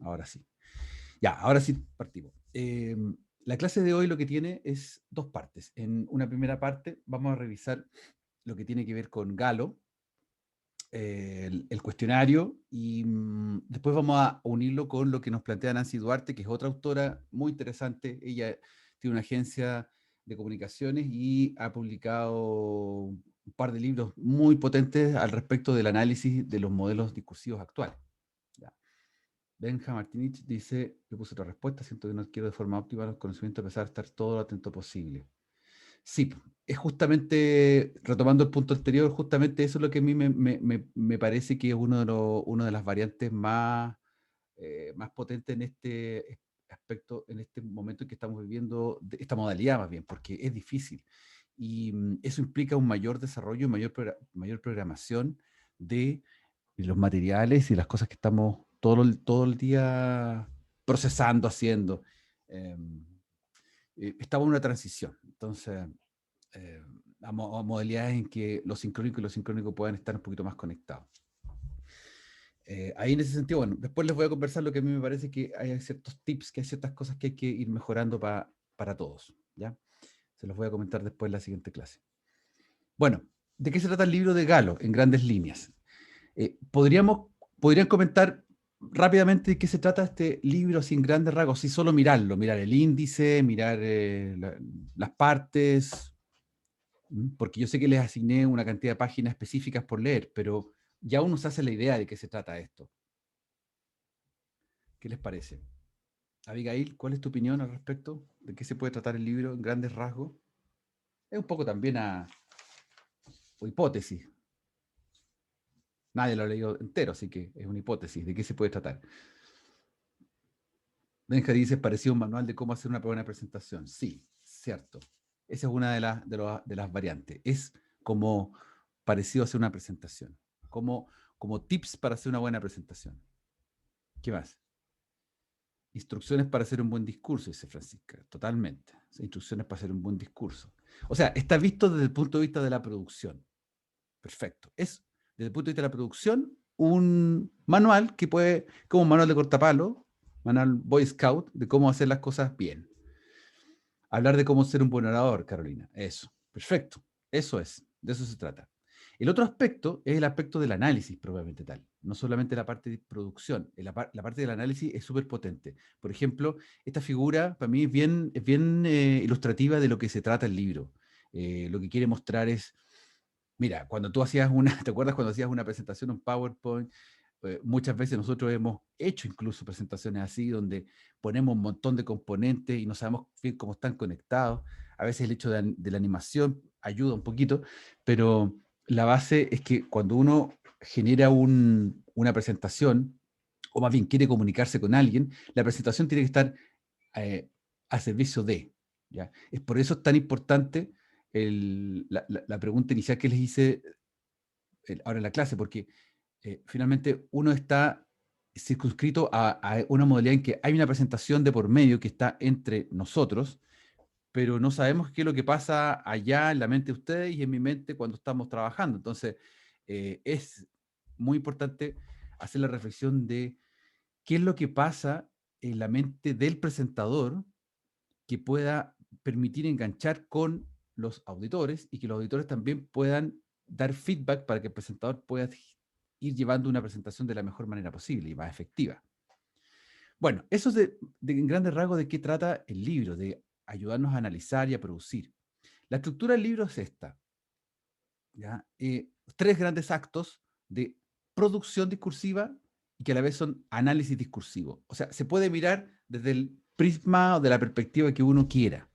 Ahora sí. Ya, ahora sí partimos. La clase de hoy lo que tiene es dos partes. En una primera parte vamos a revisar lo que tiene que ver con Galo, el cuestionario, y después vamos a unirlo con lo que nos plantea Nancy Duarte, que es otra autora muy interesante. Ella tiene una agencia de comunicaciones y ha publicado un par de libros muy potentes al respecto del análisis de los modelos discursivos actuales. Ya. Benja Martinich dice, yo puse otra respuesta, siento que no quiero de forma óptima los conocimientos a pesar de estar todo lo atento posible. Sí, es justamente, retomando el punto anterior, justamente eso es lo que a mí me parece que es una de las variantes más potentes en este aspecto, en este momento en que estamos viviendo, esta modalidad más bien, porque es difícil. Y eso implica un mayor desarrollo, mayor programación de los materiales y las cosas que estamos todo el día procesando, haciendo. Em, Estamos en una transición. Entonces, eh, a modalidades en que lo sincrónico y lo sincrónico puedan estar un poquito más conectados. Ahí en ese sentido, bueno, después les voy a conversar lo que a mí me parece que hay ciertos tips, que hay ciertas cosas que hay que ir mejorando para todos, ¿ya? Se los voy a comentar después en la siguiente clase. Bueno, ¿de qué se trata el libro de Galo en grandes líneas? ¿Podrían comentar rápidamente de qué se trata este libro sin grandes rasgos? Si solo mirarlo, mirar el índice, mirar las partes, porque yo sé que les asigné una cantidad de páginas específicas por leer, pero ya uno se hace la idea de qué se trata esto. ¿Qué les parece? Abigail, ¿cuál es tu opinión al respecto? ¿De qué se puede tratar el libro en grandes rasgos? Es un poco también o hipótesis. Nadie lo ha leído entero, así que es una hipótesis. ¿De qué se puede tratar? Benja dice, parecía un manual de cómo hacer una buena presentación. Sí, cierto. Esa es una de las variantes. Es como parecido a hacer una presentación. Como tips para hacer una buena presentación. ¿Qué más? Instrucciones para hacer un buen discurso, dice Francisca. Totalmente. Instrucciones para hacer un buen discurso. O sea, está visto desde el punto de vista de la producción. Perfecto. Es, desde el punto de vista de la producción, un manual que puede, como un manual de cortapalo, manual Boy Scout, de cómo hacer las cosas bien. Hablar de cómo ser un buen orador, Carolina. Eso. Perfecto. Eso es. De eso se trata. El otro aspecto es el aspecto del análisis, probablemente tal. No solamente la parte de producción. La parte del análisis es súper potente. Por ejemplo, esta figura para mí es bien ilustrativa de lo que se trata el libro. Lo que quiere mostrar es, mira, cuando tú hacías una, ¿te acuerdas cuando hacías una presentación, un PowerPoint? Muchas veces nosotros hemos hecho incluso presentaciones así, donde ponemos un montón de componentes y no sabemos bien cómo están conectados. A veces el hecho de la animación ayuda un poquito, pero la base es que cuando uno genera una presentación, o más bien quiere comunicarse con alguien, la presentación tiene que estar eh, a servicio de. ¿Ya? Es por eso tan importante la pregunta inicial que les hice ahora en la clase, porque finalmente uno está circunscrito a una modalidad en que hay una presentación de por medio que está entre nosotros, pero no sabemos qué es lo que pasa allá en la mente de ustedes y en mi mente cuando estamos trabajando. Entonces, es muy importante hacer la reflexión de qué es lo que pasa en la mente del presentador que pueda permitir enganchar con los auditores y que los auditores también puedan dar feedback para que el presentador pueda ir llevando una presentación de la mejor manera posible y más efectiva. Bueno, eso es en grandes rasgos de qué trata el libro, de ayudarnos a analizar y a producir. La estructura del libro es esta. ¿Ya? Tres grandes actos de producción discursiva y que a la vez son análisis discursivo. O sea, se puede mirar desde el prisma o de la perspectiva que uno quiera.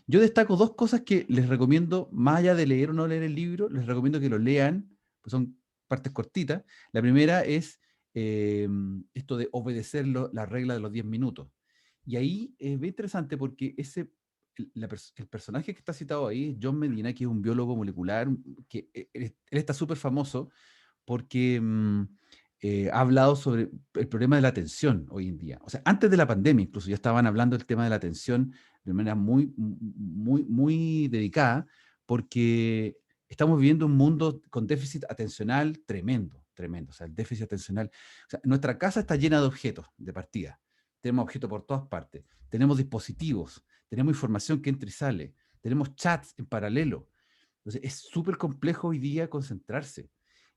Yo destaco dos cosas que les recomiendo, más allá de leer o no leer el libro, les recomiendo que lo lean, pues son partes cortitas. La primera es esto de obedecer la regla de los 10 minutos. Y ahí es bien interesante porque el personaje que está citado ahí es John Medina, que es un biólogo molecular, que él está súper famoso porque ha hablado sobre el problema de la atención hoy en día. O sea, antes de la pandemia incluso ya estaban hablando del tema de la atención de manera muy dedicada, porque estamos viviendo un mundo con déficit atencional tremendo. tremendo. O sea, el déficit atencional. O sea, nuestra casa está llena de objetos de partida. Tenemos objetos por todas partes. Tenemos dispositivos. Tenemos información que entra y sale. Tenemos chats en paralelo. Entonces, es súper complejo hoy día concentrarse.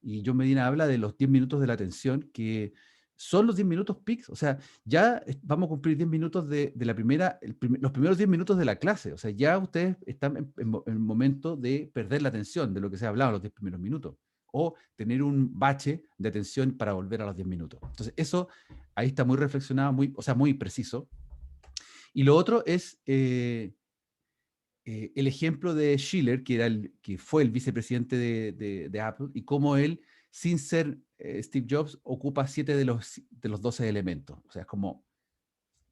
Y John Medina habla de los 10 minutos de la atención, que son los 10 minutos peaks. O sea, ya vamos a cumplir 10 minutos de la primera, los primeros 10 minutos de la clase. O sea, ya ustedes están en el momento de perder la atención de lo que se ha hablado en los 10 primeros minutos. O tener un bache de atención para volver a los 10 minutos. Entonces, eso ahí está muy reflexionado, muy, o sea, muy preciso. Y lo otro es el ejemplo de Schiller, que fue el vicepresidente de Apple, y cómo él, sin ser Steve Jobs, ocupa 7 de los 12 elementos. O sea, es como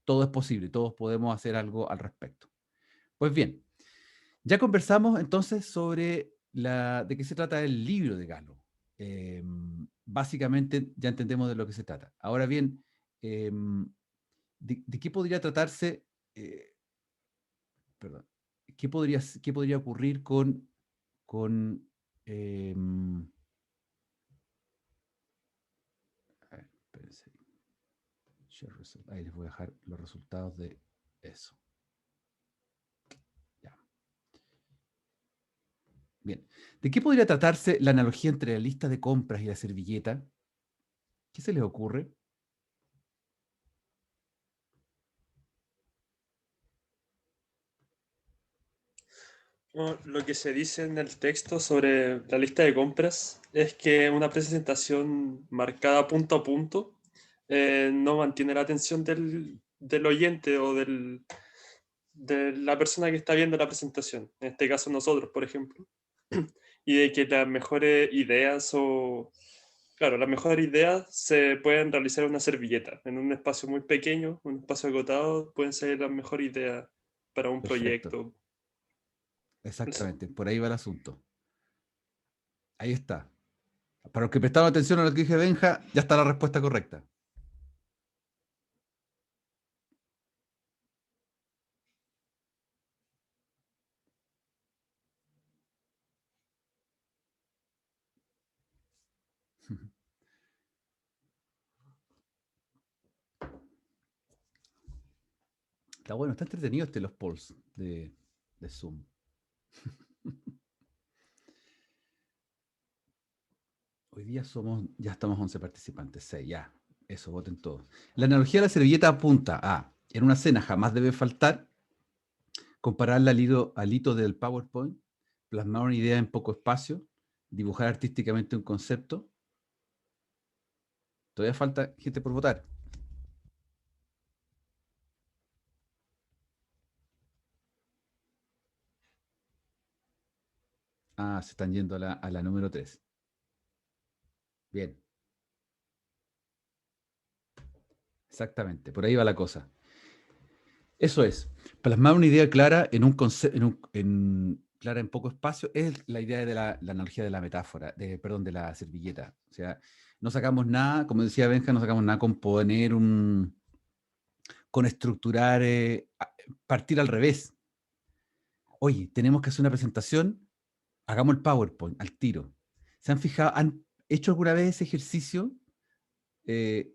todo es posible, todos podemos hacer algo al respecto. Pues bien, ya conversamos entonces sobre de qué se trata el libro de Galo. Básicamente ya entendemos de lo que se trata. Ahora bien, ¿de qué podría tratarse? Perdón. ¿Qué podría ocurrir con a ver, espérense. Ahí les voy a dejar los resultados de eso. Ya. Bien. ¿De qué podría tratarse la analogía entre la lista de compras y la servilleta? ¿Qué se les ocurre? Lo que se dice en el texto sobre la lista de compras es que una presentación marcada punto a punto no mantiene la atención del oyente o de la persona que está viendo la presentación, en este caso nosotros, por ejemplo, y de que las mejores ideas claro, las mejores ideas se pueden realizar en una servilleta, en un espacio muy pequeño, un espacio acotado, pueden ser las mejores ideas para un Perfecto. proyecto. Eso. Exactamente. Por ahí va el asunto. Ahí está. Para los que prestaron atención a lo que dije Benja, ya está la respuesta correcta. Está bueno, está entretenido los polls de Zoom. Hoy día ya estamos 11 participantes, 6, ya. Eso, voten todos. La analogía de la servilleta apunta a, en una cena jamás debe faltar, compararla al hito del PowerPoint, plasmar una idea en poco espacio, dibujar artísticamente un concepto. Todavía falta gente por votar. Ah, se están yendo a la número 3. Bien, exactamente, por ahí va la cosa. Eso es, plasmar una idea clara en un concepto, clara en poco espacio, es la idea de la analogía de la metáfora, perdón, de la servilleta. O sea, no sacamos nada, como decía Benja, no sacamos nada con con estructurar, partir al revés. Oye, tenemos que hacer una presentación, hagamos el PowerPoint al tiro. ¿Se han fijado, han hecho alguna vez ese ejercicio eh,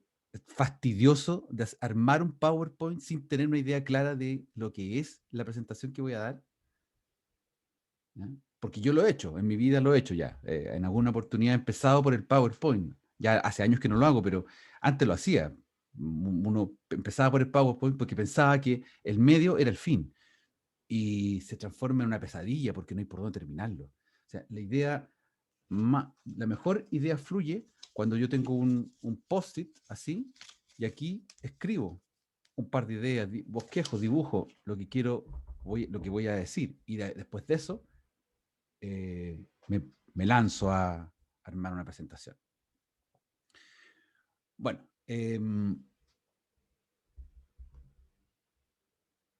fastidioso de armar un PowerPoint sin tener una idea clara de lo que es la presentación que voy a dar? ¿Ya? Porque yo lo he hecho, en mi vida lo he hecho ya. En alguna oportunidad he empezado por el PowerPoint. Ya hace años que no lo hago, pero antes lo hacía. Uno empezaba por el PowerPoint porque pensaba que el medio era el fin y se transforma en una pesadilla porque no hay por dónde terminarlo. O sea, la mejor idea fluye cuando yo tengo un post-it así y aquí escribo un par de ideas, bosquejo, dibujo lo que quiero, lo que voy a decir y después de eso eh, me, me, lanzo a armar una presentación. Bueno,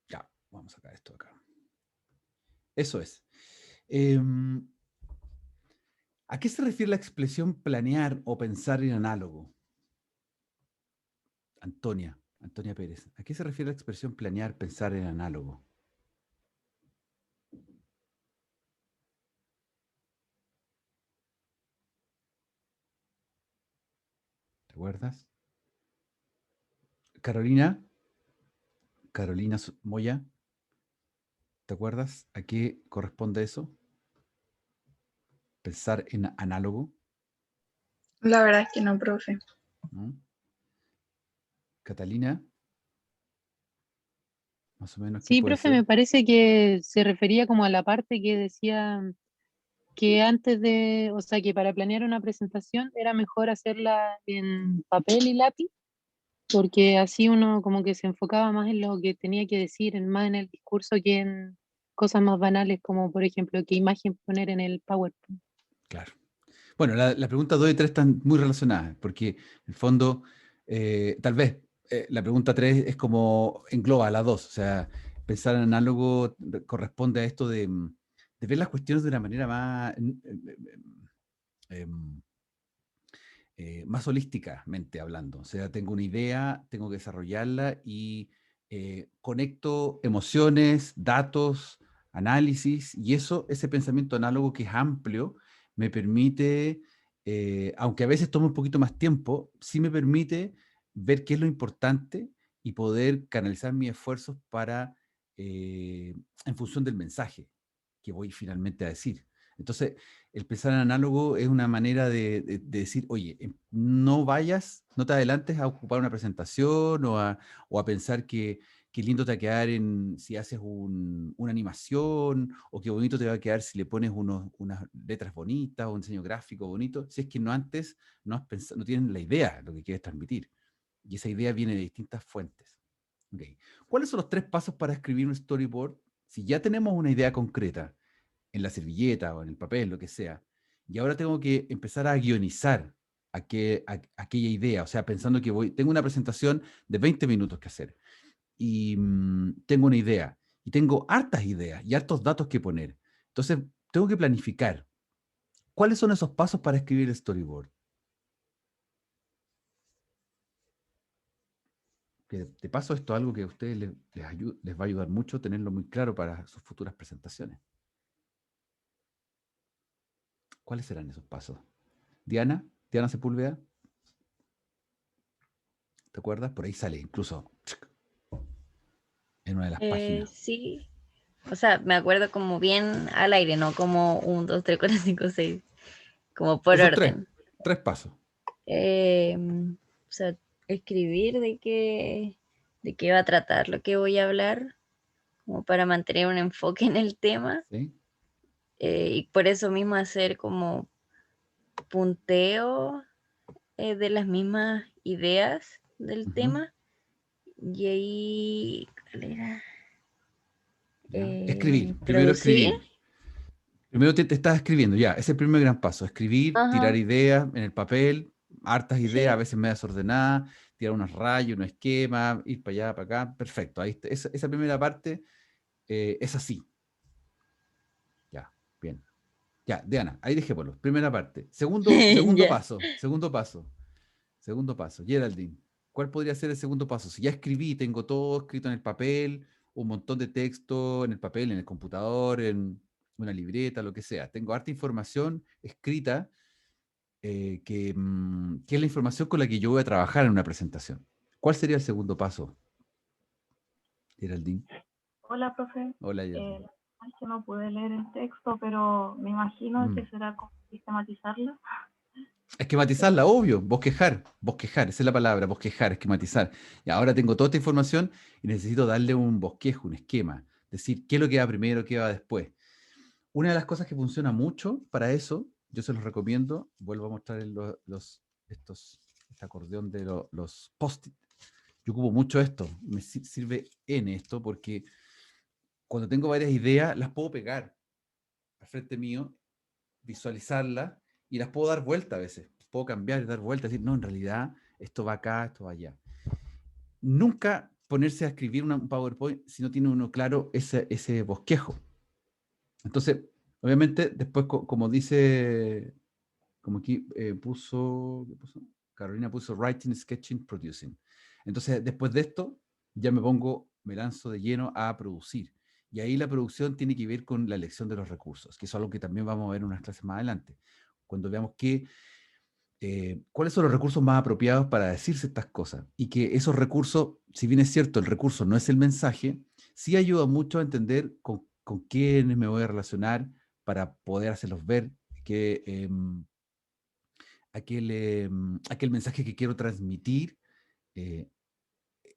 ya, vamos a sacar esto de acá. Eso es. ¿A qué se refiere la expresión planear o pensar en análogo? Antonia Pérez. ¿A qué se refiere la expresión planear, pensar en análogo? acuerdas? Carolina, Moya, ¿te acuerdas a qué corresponde eso? Pensar en análogo, La verdad es que no, profe. ¿no? Catalina, más o menos, ¿qué Sí, puede profe, ser? me parece que se refería como a la parte que decía que antes de, o sea, que para planear una presentación era mejor hacerla en papel y lápiz, porque así uno como que se enfocaba más en lo que tenía que decir, más en el discurso que en cosas más banales, como por ejemplo, qué imagen poner en el PowerPoint. Claro. Bueno, la pregunta 2 y 3 están muy relacionadas, porque en el fondo, tal vez la pregunta 3 es como engloba a las dos, o sea, pensar en análogo corresponde a esto de ver las cuestiones de una manera em, más holísticamente hablando. O sea, tengo una idea, tengo que desarrollarla y conecto emociones, datos, análisis, y ese pensamiento análogo que es amplio, me permite, aunque a veces tome un poquito más tiempo, sí me permite ver qué es lo importante y poder canalizar mis esfuerzos en función del mensaje que voy finalmente a decir. Entonces, el pensar en análogo es una manera de decir, oye, no vayas, no te adelantes a ocupar una presentación o a pensar que qué lindo te va a quedar si haces una animación, o qué bonito te va a quedar si le pones unas letras bonitas o un diseño gráfico bonito, si es que no antes no tienes la idea de lo que quieres transmitir. Y esa idea viene de distintas fuentes. Okay. ¿Cuáles son los 3 pasos para escribir un storyboard? Si ya tenemos una idea concreta, en la servilleta o en el papel, lo que sea. Y ahora tengo que empezar a guionizar aquella idea, o sea, pensando que tengo una presentación de 20 minutos que hacer y tengo una idea y tengo hartas ideas y hartos datos que poner. Entonces, tengo que planificar. ¿Cuáles son esos pasos para escribir el storyboard? Que de paso, esto es algo que a ustedes les va a ayudar mucho tenerlo muy claro para sus futuras presentaciones. ¿Cuáles serán esos pasos? Diana Sepúlveda, ¿te acuerdas? Por ahí sale incluso en una de las páginas. Sí, o sea, me acuerdo como bien al aire, no como 1, 2, 3, 4, 5, 6, como por Esos orden. tres pasos. O sea, escribir de qué va a tratar lo que voy a hablar, como para mantener un enfoque en el tema. ¿Sí? Y por eso mismo hacer como punteo de las mismas ideas del tema. Y ahí, ¿cuál era? Escribir, primero Producir. escribir. Primero te estás escribiendo, ya, ese es el primer gran paso. Escribir, tirar Ajá, ideas en el papel, hartas ideas, a sí. veces medio desordenadas, tirar unos rayos, unos esquemas, ir para allá, para acá. Perfecto, ahí esa primera parte es así. Ya, bien. Ya, Diana, ahí dejémoslo. Primera parte. Segundo Ya. paso, segundo paso. Segundo paso, Geraldine, ¿cuál podría ser el segundo paso? Si ya escribí, tengo todo escrito en el papel, un montón de texto en el papel, en el computador, en una libreta, lo que sea. Tengo harta información escrita que es la información con la que yo voy a trabajar en una presentación. ¿Cuál sería el segundo paso, Geraldine? Hola, profe. Hola, Geraldine. Es que no pude leer el texto, pero me imagino que será como sistematizarlo. Esquematizarla, obvio, bosquejar, esa es la palabra, bosquejar, esquematizar. Y ahora tengo toda esta información y necesito darle un bosquejo, un esquema, decir qué es lo que va primero, qué va después. Una de las cosas que funciona mucho para eso, yo se los recomiendo, vuelvo a mostrar este acordeón de los post-it. Yo ocupo mucho esto, me sirve en esto porque cuando tengo varias ideas las puedo pegar al frente mío, visualizarlas y las puedo dar vuelta a veces. Puedo cambiar y dar vuelta, decir, no, en realidad esto va acá, esto va allá. Nunca ponerse a escribir un PowerPoint si no tiene uno claro ese bosquejo. Entonces, obviamente, después, como dice, como aquí puso, ¿qué puso? Carolina puso writing, sketching, producing. Entonces, después de esto, ya me lanzo de lleno a producir. Y ahí la producción tiene que ver con la elección de los recursos, que es algo que también vamos a ver en unas clases más adelante. Cuando veamos cuáles son los recursos más apropiados para decirse estas cosas. Y que esos recursos, si bien es cierto, el recurso no es el mensaje, sí ayuda mucho a entender con quiénes me voy a relacionar para poder hacerlos ver que aquel mensaje que quiero transmitir eh,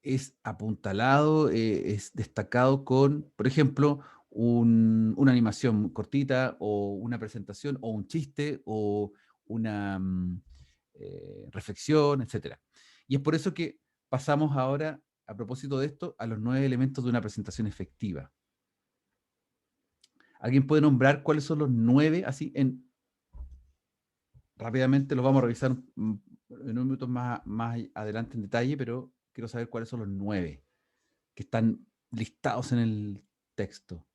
es apuntalado, es destacado con, por ejemplo, una animación cortita o una presentación o un chiste o una reflexión, etcétera. Y es por eso que pasamos ahora, a propósito de esto, a los 9 elementos de una presentación efectiva. ¿Alguien puede nombrar cuáles son los 9? Así, rápidamente los vamos a revisar en unos minutos más adelante en detalle, pero quiero saber cuáles son los 9 que están listados en el texto.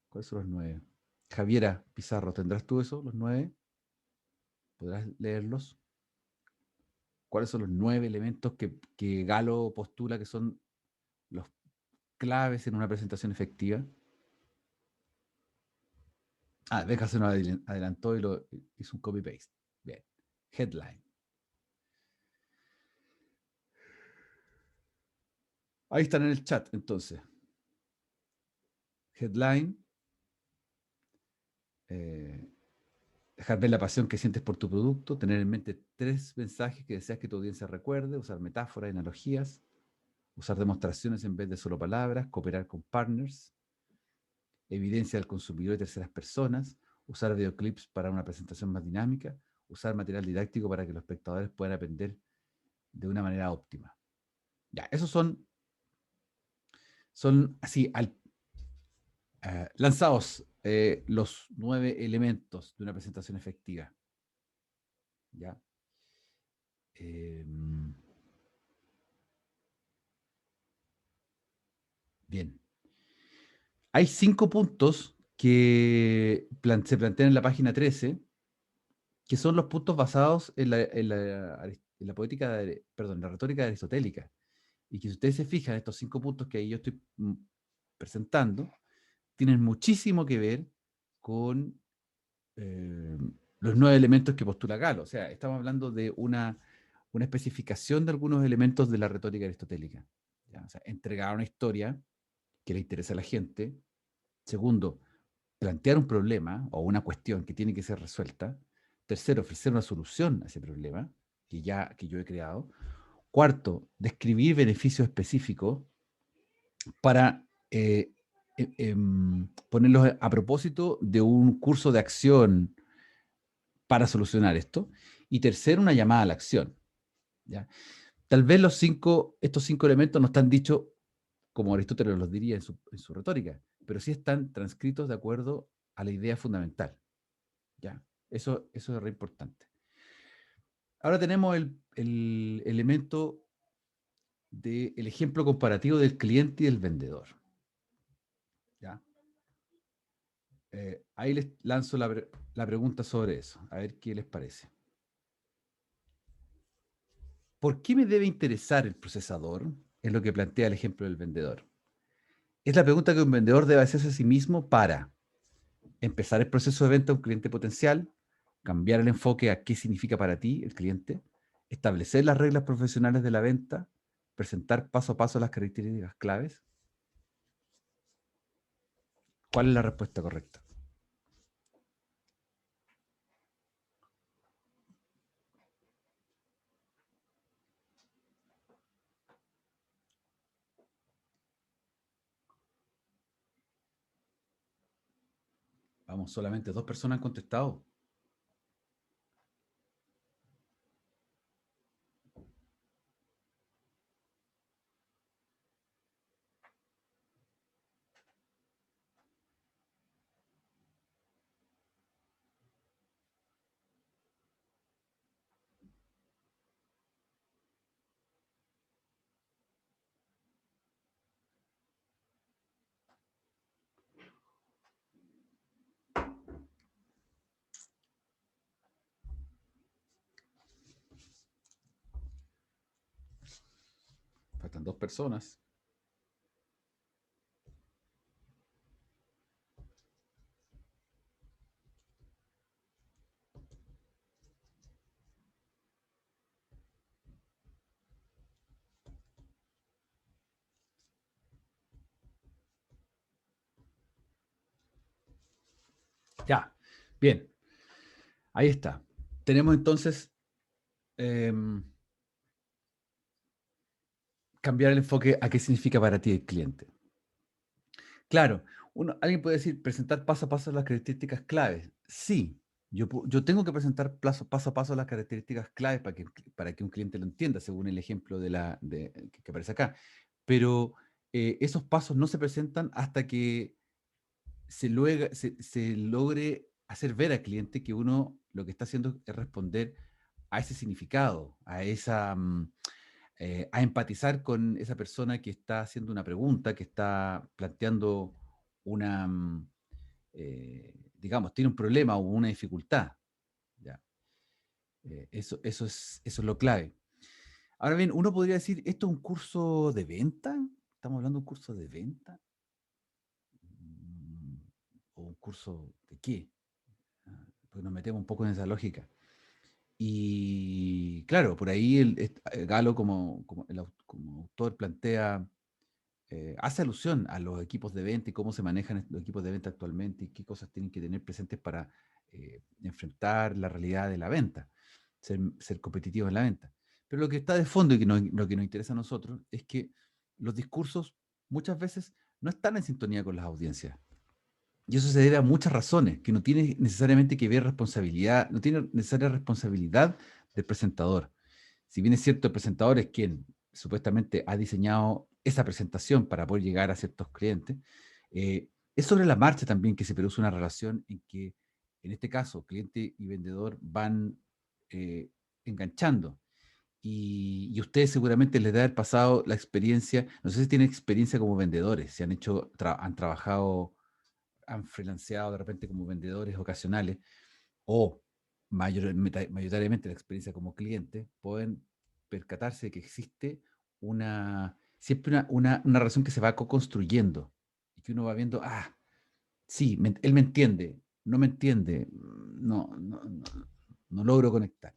¿Cuáles son los 9? Javiera Pizarro, ¿tendrás tú eso, los 9? ¿Podrás leerlos? ¿Cuáles son los 9 elementos que Galo postula que son los claves en una presentación efectiva? Ah, Beca se nos adelantó y lo hizo un copy-paste. Bien. Headline. Ahí están en el chat, entonces. Headline. Dejar ver la pasión que sientes por tu producto, tener en mente 3 mensajes que deseas que tu audiencia recuerde, usar metáforas, analogías, usar demostraciones en vez de solo palabras, cooperar con partners, evidencia del consumidor y terceras personas, usar videoclips para una presentación más dinámica, usar material didáctico para que los espectadores puedan aprender de una manera óptima. Ya, esos son así, lanzados los 9 elementos de una presentación efectiva. ¿Ya? Bien. Hay 5 puntos que se plantean en la página 13, que son los puntos basados en la poética, perdón, la retórica aristotélica. Y que si ustedes se fijan, estos 5 puntos que ahí yo estoy presentando, tienen muchísimo que ver con los 9 elementos que postula Galo. O sea, estamos hablando de una especificación de algunos elementos de la retórica aristotélica. ¿Ya? O sea, entregar una historia que le interesa a la gente. Segundo, plantear un problema o una cuestión que tiene que ser resuelta. Tercero, ofrecer una solución a ese problema que yo he creado. Cuarto, describir beneficios específicos para ponerlos a propósito de un curso de acción para solucionar esto. Y tercero, una llamada a la acción. ¿Ya? Tal vez estos 5 elementos no están dichos como Aristóteles los diría en su retórica, pero sí están transcritos de acuerdo a la idea fundamental. ¿Ya? Eso es re importante. Ahora tenemos el elemento del ejemplo comparativo del cliente y del vendedor. ¿Ya? Ahí les lanzo la pregunta sobre eso, a ver qué les parece. ¿Por qué me debe interesar el procesador? Es lo que plantea el ejemplo del vendedor. Es la pregunta que un vendedor debe hacerse a sí mismo para empezar el proceso de venta a un cliente potencial, cambiar el enfoque a qué significa para ti el cliente, establecer las reglas profesionales de la venta, presentar paso a paso las características claves. ¿Cuál es la respuesta correcta? Vamos, solamente 2 personas han contestado. Faltan 2 personas. Bien, ahí está. Tenemos entonces cambiar el enfoque a qué significa para ti el cliente. Claro, alguien puede decir presentar paso a paso las características claves. Sí, yo tengo que presentar paso a paso las características claves para que un cliente lo entienda, según el ejemplo que aparece acá. Pero esos pasos no se presentan hasta que se logre hacer ver al cliente que uno lo que está haciendo es responder a ese significado, a empatizar con esa persona que está haciendo una pregunta, que está planteando digamos, tiene un problema o una dificultad. ¿Ya? Eso es lo clave. Ahora bien, uno podría decir, ¿esto es un curso de venta? ¿Estamos hablando de un curso de venta? ¿O un curso de qué? Porque nos metemos un poco en esa lógica. Y claro, por ahí Galo como autor plantea, hace alusión a los equipos de venta y cómo se manejan los equipos de venta actualmente y qué cosas tienen que tener presentes para enfrentar la realidad de la venta, ser competitivos en la venta. Pero lo que está de fondo y lo que nos interesa a nosotros es que los discursos muchas veces no están en sintonía con las audiencias. Y eso se debe a muchas razones, que no tiene necesariamente que ver responsabilidad, no tiene necesaria responsabilidad del presentador. Si bien es cierto, el presentador es quien supuestamente ha diseñado esa presentación para poder llegar a ciertos clientes, es sobre la marcha también que se produce una relación en que, en este caso, cliente y vendedor van enganchando. Y ustedes seguramente les debe haber pasado la experiencia, no sé si tienen experiencia como vendedores, si han trabajado, han freelanceado de repente como vendedores ocasionales o mayoritariamente la experiencia como cliente, pueden percatarse de que existe siempre una relación que se va co-construyendo y que uno va viendo, sí, él me entiende, no me entiende, no logro conectar.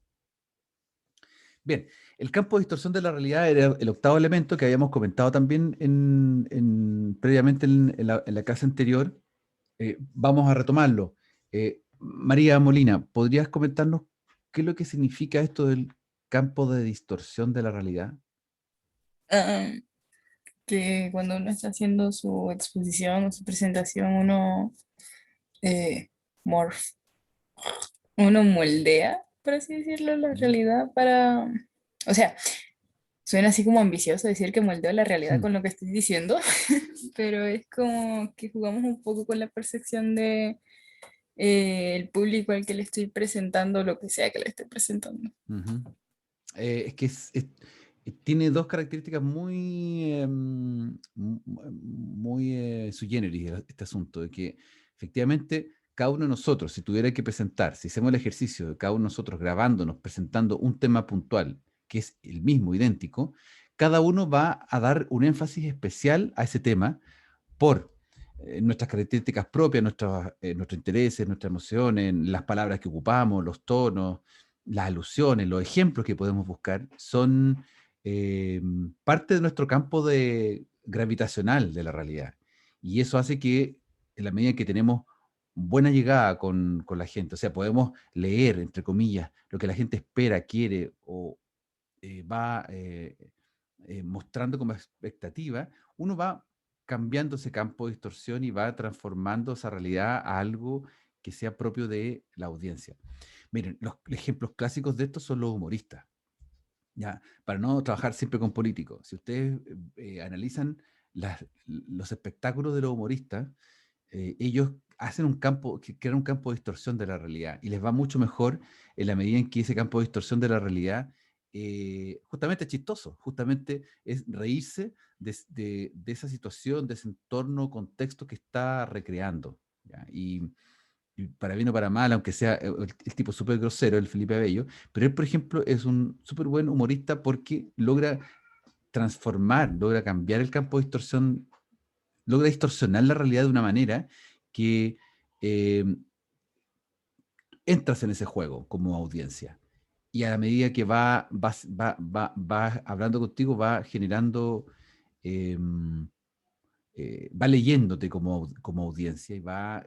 Bien, el campo de distorsión de la realidad era el octavo elemento que habíamos comentado también previamente en la clase anterior. Vamos a retomarlo. María Molina, ¿podrías comentarnos qué es lo que significa esto del campo de distorsión de la realidad? Que cuando uno está haciendo su exposición o su presentación, eh, morf- uno moldea, por así decirlo, la realidad para, o sea, suena así como ambicioso decir que moldeo la realidad con lo que estoy diciendo, pero es como que jugamos un poco con la percepción de el público al que le estoy presentando, lo que sea que le esté presentando. Es que tiene dos características muy sui generis este asunto, de que efectivamente cada uno de nosotros, si tuviera que presentar, si hacemos el ejercicio de cada uno de nosotros grabándonos, presentando un tema puntual, que es el mismo, idéntico, cada uno va a dar un énfasis especial a ese tema por nuestras características propias, nuestros intereses, nuestras emociones, las palabras que ocupamos, los tonos, las alusiones, los ejemplos que podemos buscar, son parte de nuestro campo gravitacional de la realidad. Y eso hace que, en la medida que tenemos buena llegada con la gente, o sea, podemos leer, entre comillas, lo que la gente espera, quiere o va mostrando como expectativa, uno va cambiando ese campo de distorsión y va transformando esa realidad a algo que sea propio de la audiencia. Miren, los ejemplos clásicos de esto son los humoristas. ¿Ya? Para no trabajar siempre con políticos. Si ustedes analizan los espectáculos de los humoristas, ellos hacen crean un campo de distorsión de la realidad y les va mucho mejor en la medida en que ese campo de distorsión de la realidad justamente es chistoso, justamente es reírse de esa situación, de ese entorno, contexto que está recreando. ¿Ya? Y para bien o para mal, aunque sea el tipo súper grosero, el Felipe Abello, pero él, por ejemplo, es un súper buen humorista porque logra logra cambiar el campo de distorsión, logra distorsionar la realidad de una manera que entras en ese juego como audiencia. Y a la medida que va hablando contigo, va generando va leyéndote como audiencia y va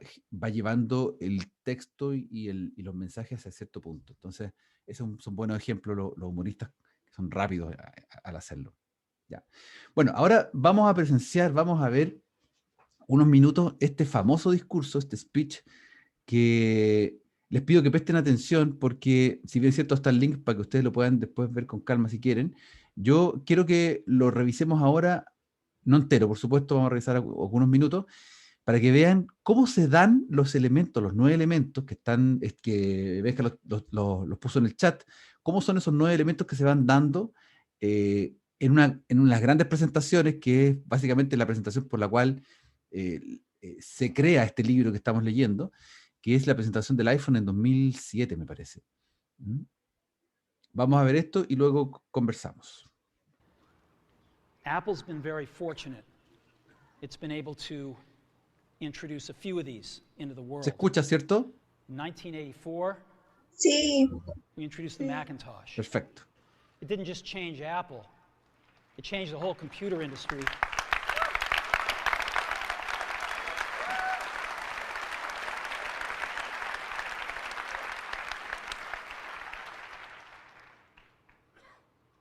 llevando el texto y los mensajes a cierto punto. Entonces, esos son buenos ejemplos los humoristas que son rápidos al hacerlo. Ya. Bueno, ahora vamos a presenciar, vamos a ver unos minutos este famoso discurso, este speech, que les pido que presten atención porque, si bien es cierto, está el link para que ustedes lo puedan después ver con calma si quieren, yo quiero que lo revisemos ahora, no entero, por supuesto, vamos a revisar algunos minutos, para que vean cómo se dan los elementos, los 9 elementos que están, que ves que los puso en el chat, cómo son esos 9 elementos que se van dando en unas grandes presentaciones, que es básicamente la presentación por la cual se crea este libro que estamos leyendo, que es la presentación del iPhone en 2007, me parece. Vamos a ver esto y luego conversamos. Apple's been very fortunate. It's been able to introduce a few of these into the world. ¿Se escucha, cierto? In 1984, Sí. we introduced the Macintosh. Perfecto. It didn't just change Apple, it changed the whole computer industry.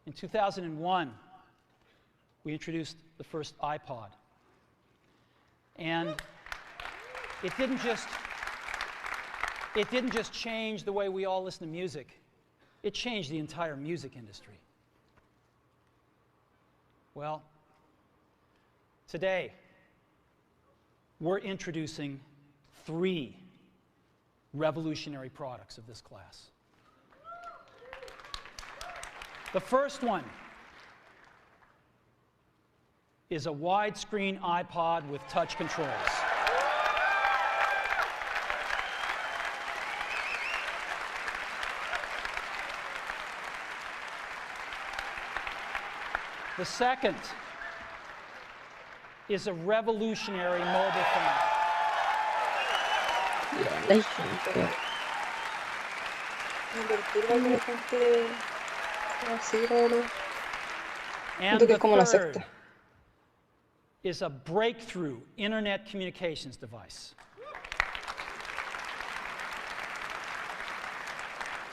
In 2001, we introduced the first iPod. And it didn't just change the way we all listen to music. It changed the entire music industry. Well, today, we're introducing 3 revolutionary products of this class. The first one is a widescreen iPod with touch controls. The second is a revolutionary mobile phone. And the third is a breakthrough internet communications device.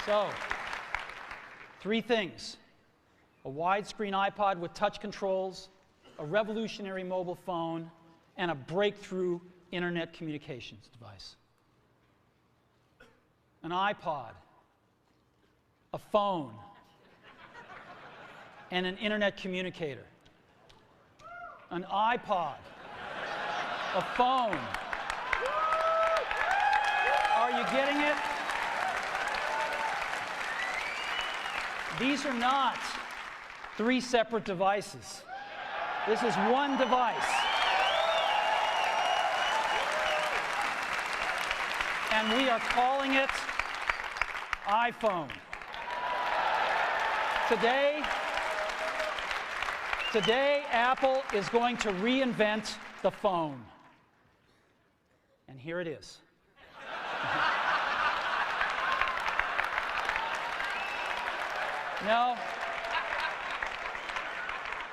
So, 3 things: a widescreen iPod with touch controls, a revolutionary mobile phone, and a breakthrough internet communications device. An iPod, a phone, and an internet communicator. An iPod, a phone. Are you getting it? These are not 3 separate devices. This is one device. And we are calling it iPhone. Today, Apple is going to reinvent the phone. And here it is. No.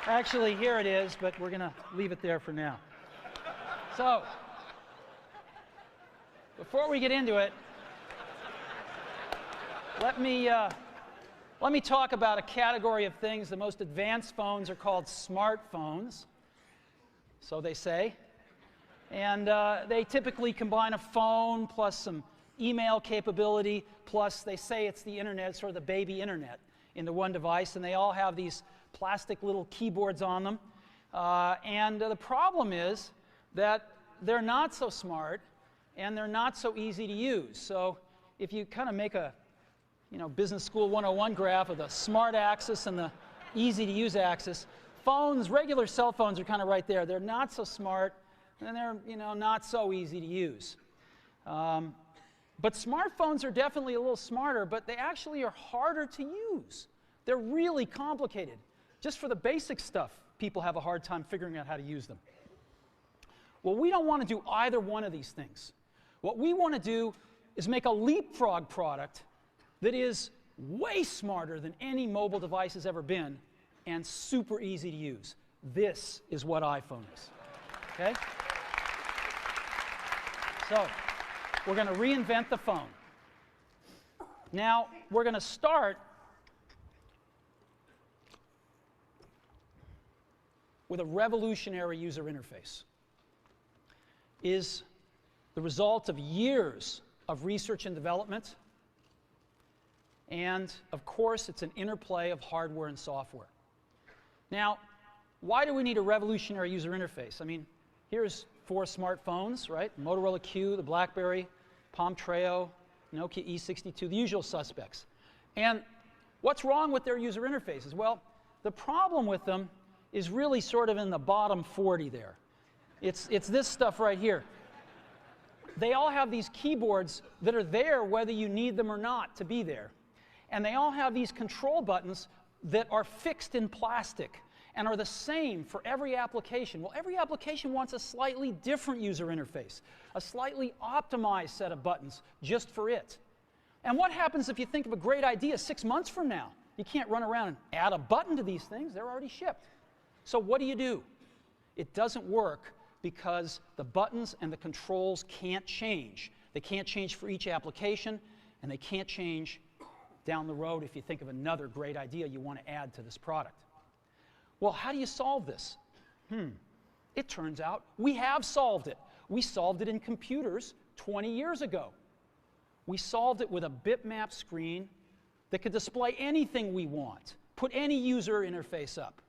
Actually, here it is, but we're going to leave it there for now. So, before we get into it, let me talk about a category of things. The most advanced phones are called smartphones, so they say. And they typically combine a phone plus some email capability, plus they say it's the internet, sort of the baby internet, into one device. And they all have these plastic little keyboards on them. And the problem is that they're not so smart and they're not so easy to use. So if you kind of make a Business School 101 graph of the smart axis and the easy to use axis, phones, regular cell phones are kind of right there. They're not so smart and they're not so easy to use. But smartphones are definitely a little smarter, but they actually are harder to use. They're really complicated. Just for the basic stuff, people have a hard time figuring out how to use them. Well, we don't want to do either one of these things. What we want to do is make a leapfrog product that is way smarter than any mobile device has ever been and super easy to use. This is what iPhone is. Okay? So, we're going to reinvent the phone. Now, we're going to start with a revolutionary user interface. Is the result of years of research and development. And, of course, it's an interplay of hardware and software. Now, why do we need a revolutionary user interface? I mean, here's 4 smartphones, right? Motorola Q, the BlackBerry, Palm Treo, Nokia E62, the usual suspects. And what's wrong with their user interfaces? Well, the problem with them is really sort of in the bottom 40 there. It's this stuff right here. They all have these keyboards that are there whether you need them or not to be there. And they all have these control buttons that are fixed in plastic and are the same for every application. Well, every application wants a slightly different user interface, a slightly optimized set of buttons just for it. And what happens if you think of a great idea 6 months from now? You can't run around and add a button to these things. They're already shipped. So what do? It doesn't work because the buttons and the controls can't change. They can't change for each application, and they can't change down the road if you think of another great idea you want to add to this product. Well, how do you solve this? It turns out we have solved it. We solved it in computers 20 years ago. We solved it with a bitmap screen that could display anything we want, put any user interface up,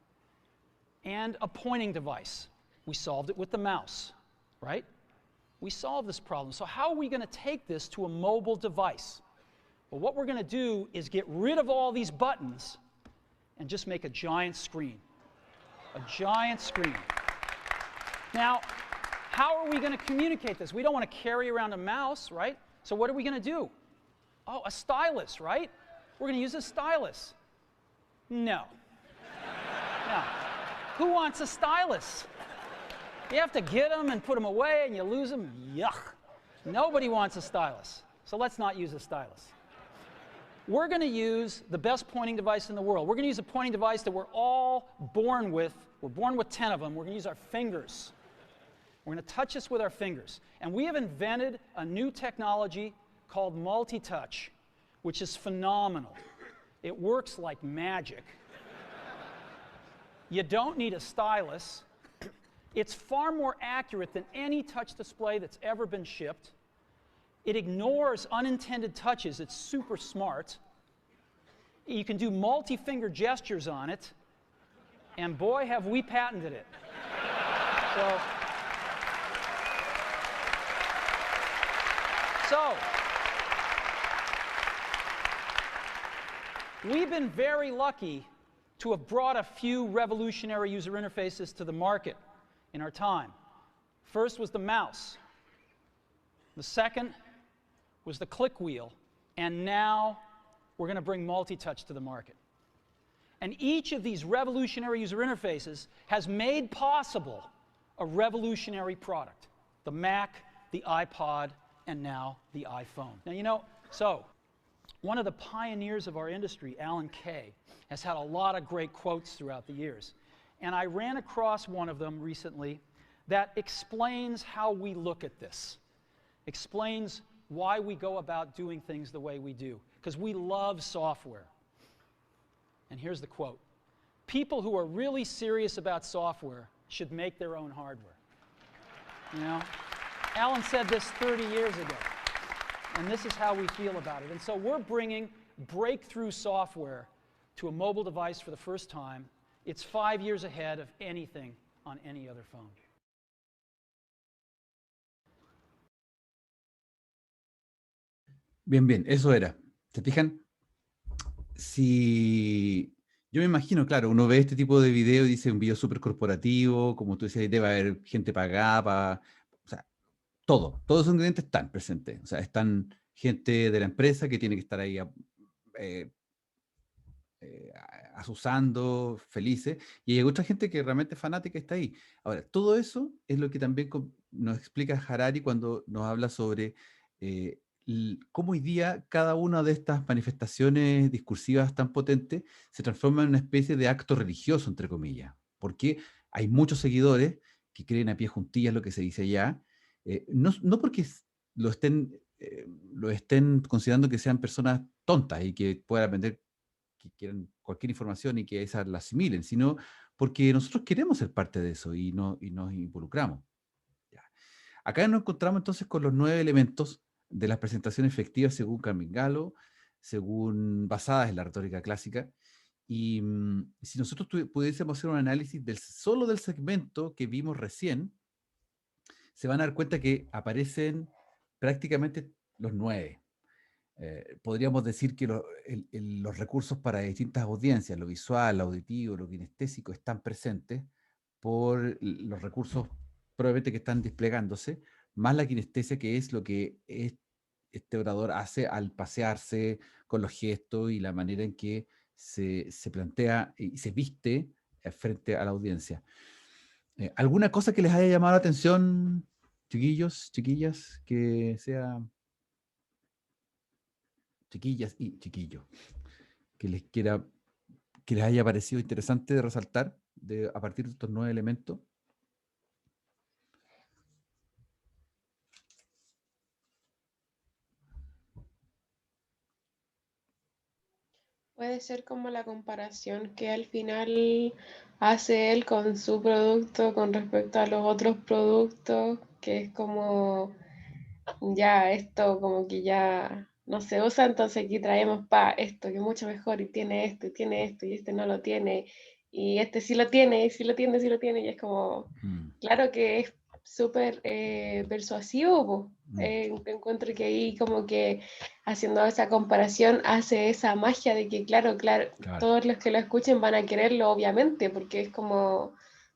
and a pointing device. We solved it with the mouse, right? We solved this problem. So how are we going to take this to a mobile device? Well, what we're going to do is get rid of all these buttons and just make a giant screen. A giant screen. Now, how are we going to communicate this? We don't want to carry around a mouse, right? So what are we going to do? Oh, a stylus, right? We're going to use a stylus. No. No. Who wants a stylus? You have to get them and put them away and you lose them. Yuck. Nobody wants a stylus. So let's not use a stylus. We're going to use the best pointing device in the world. We're going to use a pointing device that we're all born with. We're born with 10 of them. We're going to use our fingers. We're going to touch this with our fingers. And we have invented a new technology called multi-touch, which is phenomenal. It works like magic. You don't need a stylus. It's far more accurate than any touch display that's ever been shipped. It ignores unintended touches. It's super smart. You can do multi-finger gestures on it. And boy, have we patented it. So, we've been very lucky to have brought a few revolutionary user interfaces to the market in our time. First was the mouse. The second was the click wheel. And now we're going to bring multi-touch to the market. And each of these revolutionary user interfaces has made possible a revolutionary product. The Mac, the iPod, and now the iPhone. Now, so one of the pioneers of our industry, Alan Kay, has had a lot of great quotes throughout the years. And I ran across one of them recently that explains how we look at this, explains why we go about doing things the way we do, because we love software. And here's the quote: "People who are really serious about software should make their own hardware." Alan said this 30 years ago, and this is how we feel about it. And so we're bringing breakthrough software to a mobile device for the first time. It's 5 years ahead of anything on any other phone. Bien, bien, eso era. ¿Se fijan? Si yo me imagino, claro, uno ve este tipo de video y dice un video súper corporativo, como tú decías, debe haber gente pagada, o sea, todos esos ingredientes están presentes. O sea, están gente de la empresa que tiene que estar ahí asusando, felices, y hay otra gente que realmente es fanática y está ahí. Ahora, todo eso es lo que también nos explica Harari cuando nos habla sobre cómo hoy día cada una de estas manifestaciones discursivas tan potentes se transforma en una especie de acto religioso, entre comillas, porque hay muchos seguidores que creen a pie juntillas lo que se dice allá, no porque lo estén considerando que sean personas tontas y que puedan aprender, que quieran cualquier información y que esa la asimilen, sino porque nosotros queremos ser parte de eso y nos involucramos. Ya. Acá nos encontramos entonces con los 9 elementos de las presentaciones efectivas según Carmen Galo, basadas en la retórica clásica. Y si nosotros pudiésemos hacer un análisis solo del segmento que vimos recién, se van a dar cuenta que aparecen prácticamente los 9. Podríamos decir que los recursos para distintas audiencias, lo visual, lo auditivo, lo kinestésico, están presentes por los recursos probablemente que están desplegándose, más la kinestesia, que es lo que este orador hace al pasearse con los gestos y la manera en que se plantea y se viste frente a la audiencia. ¿Alguna cosa que les haya llamado la atención, chiquillos, chiquillas, que sea... chiquillas y chiquillos, que les haya parecido interesante de resaltar a partir de estos 9 elementos? Puede ser como la comparación que al final hace él con su producto con respecto a los otros productos, que es como, ya esto como que ya no se usa, entonces aquí traemos esto que es mucho mejor y tiene esto y este no lo tiene y este sí lo tiene y sí lo tiene y es como, claro que es súper persuasivo, po. Encuentro que ahí como que haciendo esa comparación hace esa magia de que claro, todos los que lo escuchen van a quererlo obviamente, porque es como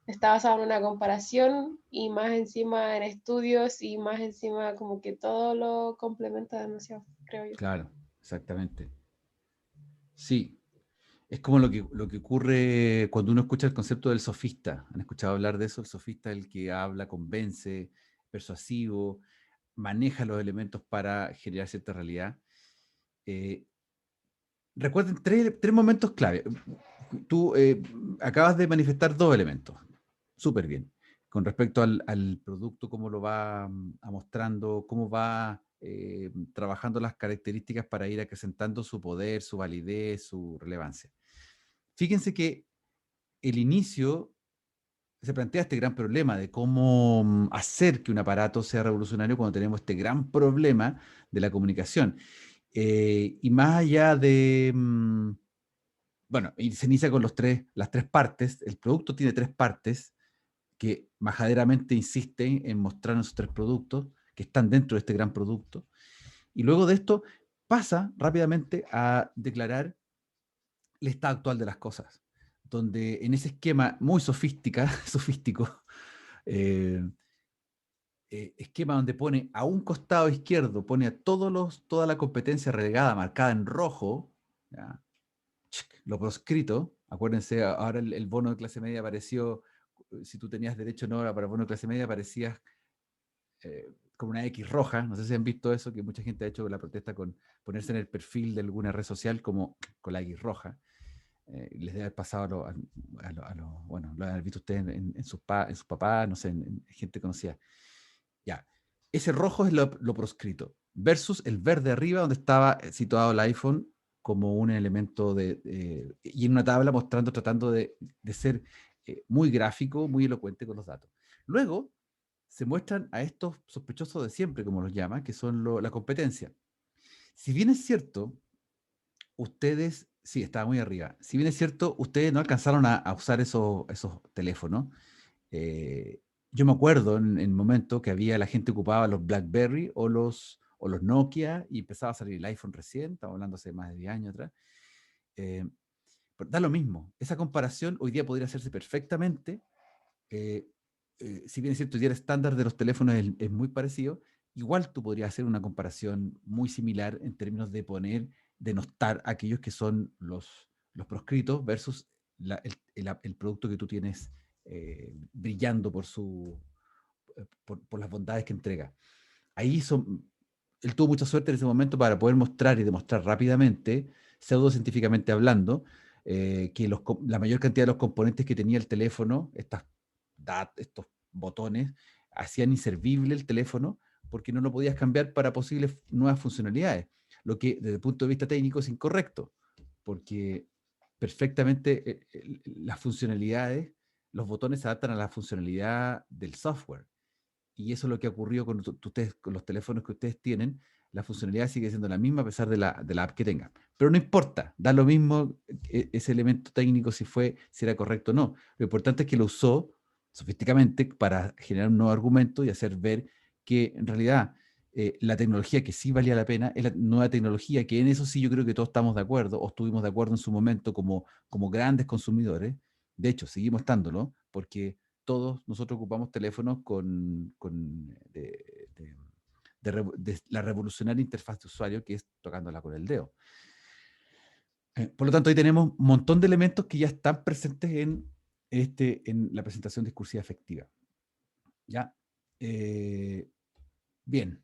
está basado en una comparación y más encima en estudios y más encima como que todo lo complementa demasiado, creo yo. Claro, exactamente. Sí, es como lo que ocurre cuando uno escucha el concepto del sofista. ¿Han escuchado hablar de eso? El sofista es el que habla, convence, persuasivo, maneja los elementos para generar cierta realidad. Recuerden 3 momentos clave. Tú acabas de manifestar 2 elementos. Súper bien. Con respecto al producto, cómo lo va mostrando, cómo va trabajando las características para ir acrecentando su poder, su validez, su relevancia. Fíjense que el inicio se plantea este gran problema de cómo hacer que un aparato sea revolucionario cuando tenemos este gran problema de la comunicación. Y más allá de... bueno, y se inicia con las 3 partes. El producto tiene 3 partes que majaderamente insisten en mostrarnos esos 3 productos que están dentro de este gran producto. Y luego de esto pasa rápidamente a declarar el estado actual de las cosas, donde en ese esquema muy sofístico, esquema donde pone a un costado izquierdo, pone a toda la competencia relegada, marcada en rojo, ¿ya? Lo proscrito. Acuérdense, ahora el bono de clase media apareció, si tú tenías derecho o no para bono de clase media, aparecías como una X roja. No sé si han visto eso, que mucha gente ha hecho la protesta con ponerse en el perfil de alguna red social como con la X roja. Les debe haber pasado bueno, lo han visto ustedes en sus papás, no sé, en gente conocida. Ya, ese rojo es lo proscrito, versus el verde arriba, donde estaba situado el iPhone como un elemento y en una tabla tratando de ser muy gráfico, muy elocuente con los datos. Luego se muestran a estos sospechosos de siempre, como los llaman, que son la competencia. Si bien es cierto, ustedes, sí, estaba muy arriba, si bien es cierto, ustedes no alcanzaron a usar esos teléfonos. Yo me acuerdo en el momento que la gente ocupaba los BlackBerry o los Nokia y empezaba a salir el iPhone recién, estamos hablando hace más de 10 años atrás. Pero da lo mismo, esa comparación hoy día podría hacerse perfectamente. Si bien es cierto, hoy día el estándar de los teléfonos es muy parecido, igual tú podrías hacer una comparación muy similar en términos de denostar aquellos que son los proscritos versus el producto que tú tienes brillando por las bondades que entrega. Ahí él tuvo mucha suerte en ese momento para poder mostrar y demostrar rápidamente, pseudocientíficamente hablando, que la mayor cantidad de los componentes que tenía el teléfono, estos botones hacían inservible el teléfono porque no lo podías cambiar para posibles nuevas funcionalidades, lo que desde el punto de vista técnico es incorrecto, porque perfectamente las funcionalidades, los botones se adaptan a la funcionalidad del software. Y eso es lo que ha ocurrido con ustedes, con los teléfonos que ustedes tienen. La funcionalidad sigue siendo la misma a pesar de la app que tengan. Pero no importa, da lo mismo ese elemento técnico si era correcto o no. Lo importante es que lo usó sofisticadamente para generar un nuevo argumento y hacer ver que en realidad la tecnología que sí valía la pena es la nueva tecnología, que en eso sí yo creo que todos estamos de acuerdo, o estuvimos de acuerdo en su momento como grandes consumidores. De hecho, seguimos estándolo, porque todos nosotros ocupamos teléfonos de la revolucionaria interfaz de usuario, que es tocándola con el dedo. Por lo tanto, ahí tenemos un montón de elementos que ya están presentes en la presentación discursiva efectiva. ¿Ya? Bien.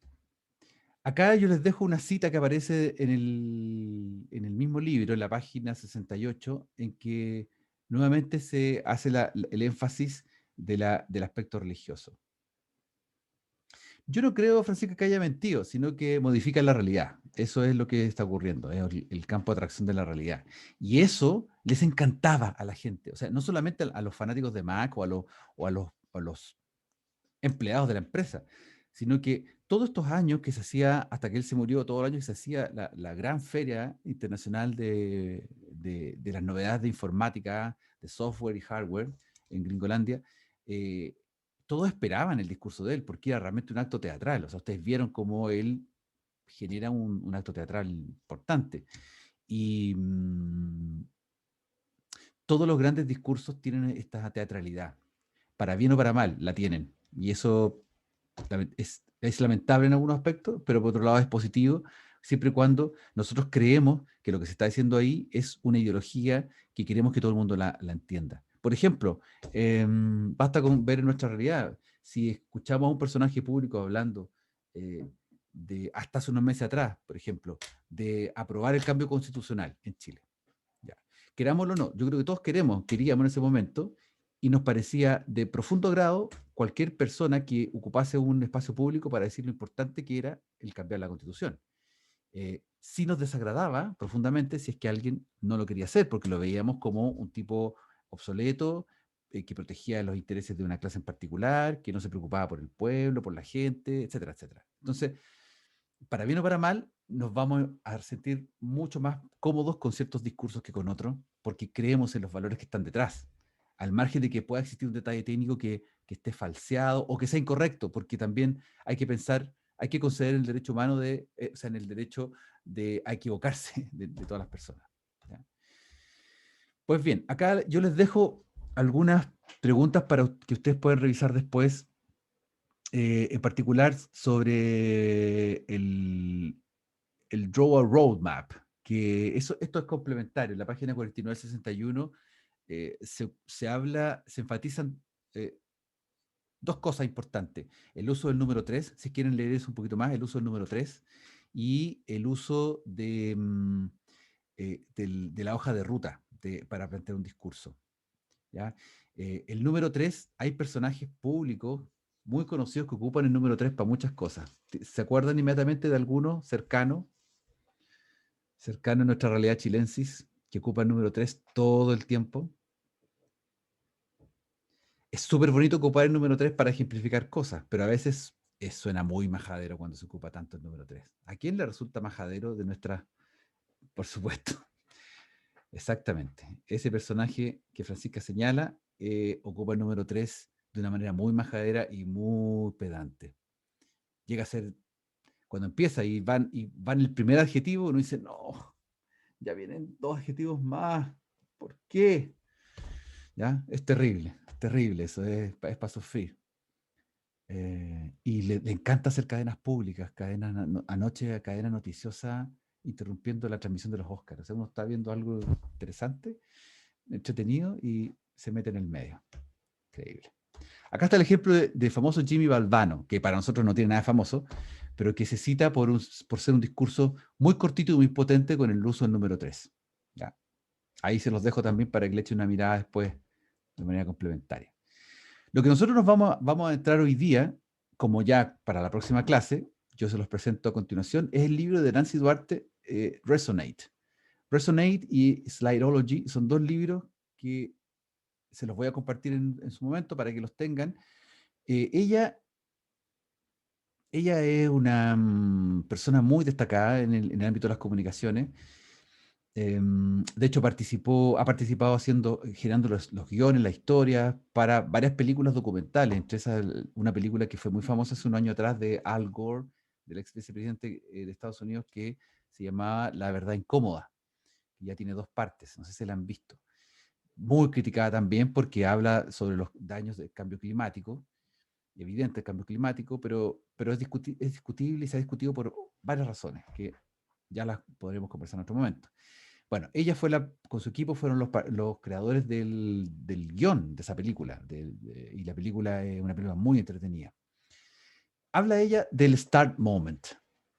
Acá yo les dejo una cita que aparece en el mismo libro, en la página 68, en que nuevamente se hace el énfasis del aspecto religioso. Yo no creo, Francisca, que haya mentido, sino que modifica la realidad. Eso es lo que está ocurriendo, es el campo de atracción de la realidad. Y eso les encantaba a la gente. O sea, no solamente a los fanáticos de Mac o a los empleados de la empresa, sino que todos estos años que se hacía, hasta que él se murió, todo el año que se hacía la gran feria internacional de las novedades de informática, de software y hardware en Gringolandia, todos esperaban el discurso de él, porque era realmente un acto teatral. O sea, ustedes vieron cómo él genera un acto teatral importante. Y todos los grandes discursos tienen esta teatralidad. Para bien o para mal, la tienen. Y eso es lamentable en algunos aspectos, pero por otro lado es positivo, siempre y cuando nosotros creemos que lo que se está diciendo ahí es una ideología que queremos que todo el mundo la entienda. Por ejemplo, basta con ver en nuestra realidad, si escuchamos a un personaje público hablando hasta hace unos meses atrás, por ejemplo, de aprobar el cambio constitucional en Chile. Ya. Querámoslo o no, yo creo que todos queríamos en ese momento, y nos parecía de profundo grado cualquier persona que ocupase un espacio público para decir lo importante que era el cambiar la Constitución. Sí nos desagradaba profundamente si es que alguien no lo quería hacer, porque lo veíamos como un tipo obsoleto, que protegía los intereses de una clase en particular, que no se preocupaba por el pueblo, por la gente, etcétera, etcétera. Entonces, para bien o para mal, nos vamos a sentir mucho más cómodos con ciertos discursos que con otros, porque creemos en los valores que están detrás, al margen de que pueda existir un detalle técnico que esté falseado o que sea incorrecto, porque también hay que pensar, hay que conceder el derecho humano en el derecho a equivocarse de todas las personas. ¿Ya? Pues bien, acá yo les dejo algunas preguntas para que ustedes puedan revisar después, en particular sobre el Draw a Roadmap, que esto es complementario. En la página 4961 se enfatizan dos cosas importantes. El uso del número 3, si quieren leer eso un poquito más, el uso del número 3 y el uso de la hoja de ruta para plantear un discurso. ¿Ya? El número 3, hay personajes públicos muy conocidos que ocupan el número 3 para muchas cosas. ¿Se acuerdan inmediatamente de alguno cercano a nuestra realidad chilensis que ocupa el número 3 todo el tiempo? Es súper bonito ocupar el número 3 para ejemplificar cosas, pero a veces suena muy majadero cuando se ocupa tanto el número 3. ¿A quién le resulta majadero de nuestra? Por supuesto. Exactamente. Ese personaje que Francisca señala ocupa el número 3 de una manera muy majadera y muy pedante. Llega a ser, cuando empieza y van el primer adjetivo, uno dice, no, ya vienen dos adjetivos más. ¿Por qué? ¿Ya? Es terrible eso, es para sufrir. Y le encanta hacer cadenas públicas, anoche cadena noticiosa interrumpiendo la transmisión de los Oscars. O sea, uno está viendo algo interesante, entretenido, y se mete en el medio. Increíble. Acá está el ejemplo de famoso Jimmy Valvano, que para nosotros no tiene nada de famoso, pero que se cita por ser un discurso muy cortito y muy potente con el uso del número 3. ¿Ya? Ahí se los dejo también para que le echen una mirada después de manera complementaria. Lo que nosotros vamos a entrar hoy día, como ya para la próxima clase, yo se los presento a continuación, es el libro de Nancy Duarte, Resonate. Resonate y Slideology son 2 libros que se los voy a compartir en su momento para que los tengan. Ella es una persona muy destacada en el ámbito de las comunicaciones. De hecho, ha participado generando los guiones, la historia para varias películas documentales, entre esas una película que fue muy famosa hace un año atrás de Al Gore, del ex vicepresidente de Estados Unidos, que se llamaba La verdad incómoda, que ya tiene 2 partes, no sé si la han visto. Muy criticada también porque habla sobre los daños del cambio climático, evidente el cambio climático, pero es discutible y se ha discutido por varias razones, que ya las podremos conversar en otro momento. Bueno, ella con su equipo fueron los creadores del guión de esa película, y la película es una película muy entretenida. Habla ella del start moment,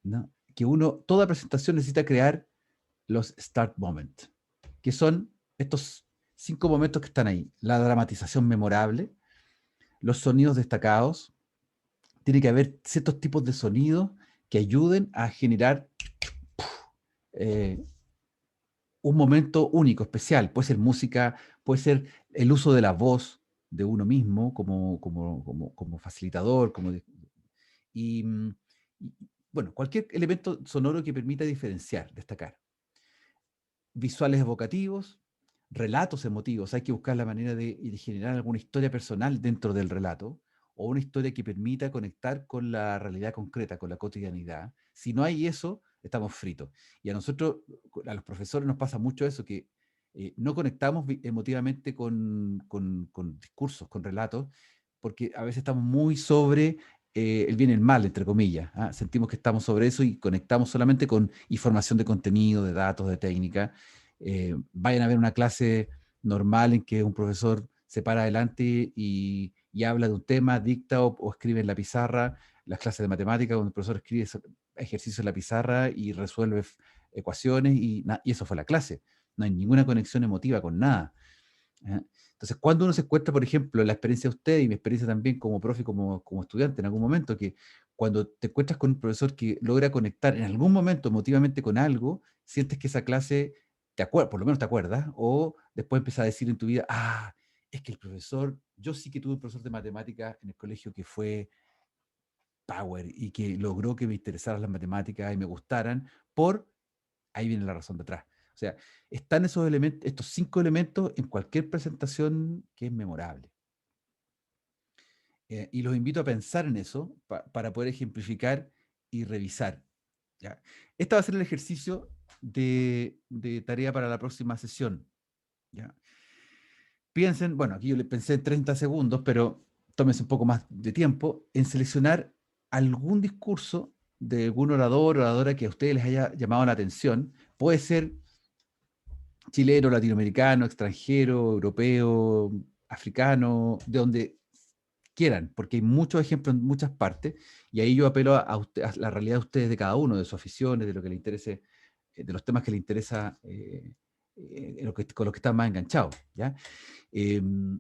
¿no? Que toda presentación necesita crear los start moment, que son estos 5 momentos que están ahí. La dramatización memorable, los sonidos destacados, tiene que haber ciertos tipos de sonidos que ayuden a generar un momento único, especial. Puede ser música, puede ser el uso de la voz de uno mismo como facilitador, y, bueno, cualquier elemento sonoro que permita diferenciar, destacar. Visuales evocativos, relatos emotivos. Hay que buscar la manera de generar alguna historia personal dentro del relato, o una historia que permita conectar con la realidad concreta, con la cotidianidad. Si no hay eso, estamos fritos. Y a nosotros, a los profesores, nos pasa mucho eso, que no conectamos emotivamente con discursos, con relatos, porque a veces estamos muy sobre el bien y el mal, entre comillas. ¿Ah? Sentimos que estamos sobre eso y conectamos solamente con información de contenido, de datos, de técnica. Vayan a ver una clase normal en que un profesor se para adelante y habla de un tema, dicta o escribe en la pizarra. Las clases de matemáticas, donde el profesor escribe ejercicios en la pizarra y resuelve ecuaciones y eso fue la clase. No hay ninguna conexión emotiva con nada. ¿Eh? Entonces, cuando uno se encuentra, por ejemplo, la experiencia de usted y mi experiencia también como profe, como estudiante en algún momento, que cuando te encuentras con un profesor que logra conectar en algún momento emotivamente con algo, sientes que esa clase por lo menos te acuerdas, o después empiezas a decir en tu vida, es que el profesor, yo sí que tuve un profesor de matemáticas en el colegio que fue power y que logró que me interesaran las matemáticas y me gustaran, ahí viene la razón de atrás. O sea, están estos 5 elementos en cualquier presentación que es memorable. Y los invito a pensar en eso para poder ejemplificar y revisar. ¿Ya? Este va a ser el ejercicio de tarea para la próxima sesión. ¿Ya? Piensen, bueno, aquí yo le pensé en 30 segundos, pero tómense un poco más de tiempo en seleccionar algún discurso de algún orador o oradora que a ustedes les haya llamado la atención. Puede ser chileno, latinoamericano, extranjero, europeo, africano, de donde quieran, porque hay muchos ejemplos en muchas partes, y ahí yo apelo a la realidad de ustedes, de cada uno, de sus aficiones, de lo que les interese, de los temas que les interesa, con los que están más enganchados. ¿Ya?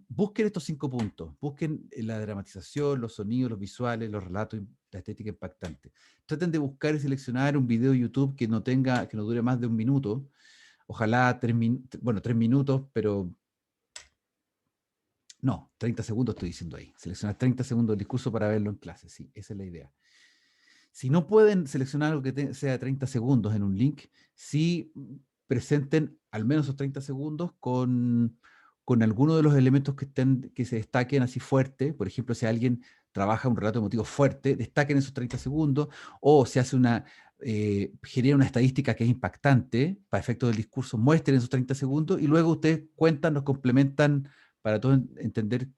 Busquen estos 5 puntos, busquen la dramatización, los sonidos, los visuales, los relatos, la estética impactante. Traten de buscar y seleccionar un video de YouTube que no dure más de 1 minuto, ojalá 3 minutos, pero no, 30 segundos estoy diciendo ahí. Seleccionar 30 segundos del discurso para verlo en clase, sí, esa es la idea. Si no pueden seleccionar algo que sea 30 segundos en un link, sí presenten al menos esos 30 segundos con alguno de los elementos que se destaquen así fuerte. Por ejemplo, si alguien trabaja un relato emotivo fuerte, destaquen esos 30 segundos, o se hace genera una estadística que es impactante para efectos del discurso, muestren esos 30 segundos y luego ustedes cuentan, nos complementan para todos entender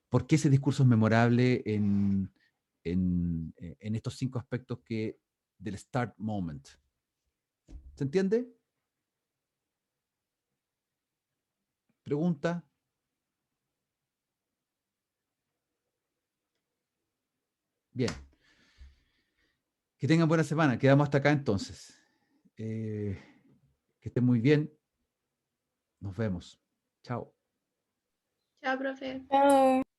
por qué ese discurso es memorable en estos 5 aspectos del start moment. ¿Se entiende? ¿Pregunta? Bien. Que tengan buena semana. Quedamos hasta acá entonces. Que estén muy bien. Nos vemos. Chao. Chao, profe. Chao.